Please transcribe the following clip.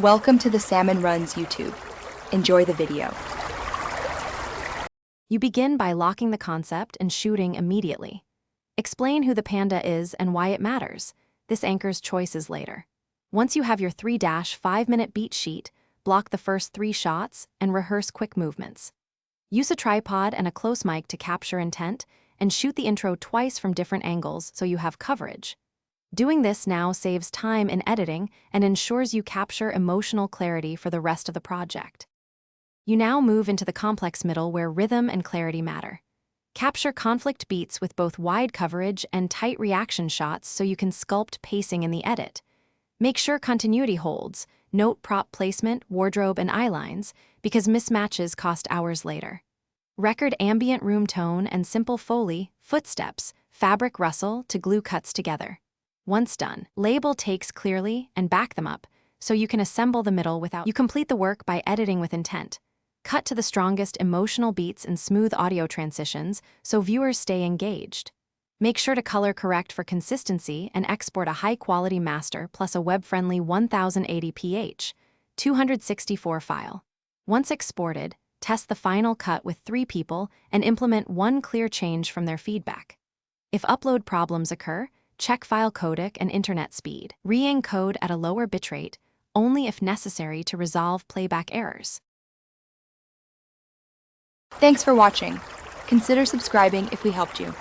Welcome to the Salmon Runs YouTube. Enjoy the video. You begin by locking the concept and shooting immediately. Explain who the panda is and why it matters. This anchors choices later. Once you have your 3-5-minute beat sheet, block the first 3 shots and rehearse quick movements. Use a tripod and a close mic to capture intent and shoot the intro twice from different angles so you have coverage. Doing this now saves time in editing and ensures you capture emotional clarity for the rest of the project. You now move into the complex middle where rhythm and clarity matter. Capture conflict beats with both wide coverage and tight reaction shots so you can sculpt pacing in the edit. Make sure continuity holds, note prop placement, wardrobe, and eye lines, because mismatches cost hours later. Record ambient room tone and simple Foley, footsteps, fabric rustle to glue cuts together. Once done, label takes clearly and back them up so you can assemble the middle without. You complete the work by editing with intent. Cut to the strongest emotional beats and smooth audio transitions so viewers stay engaged. Make sure to color correct for consistency and export a high-quality master plus a web-friendly 1080ph, 264 file. Once exported, test the final cut with 3 people and implement one clear change from their feedback. If upload problems occur, check file codec and internet speed. Re-encode at a lower bitrate, only if necessary to resolve playback errors. Thanks for watching. Consider subscribing if we helped you.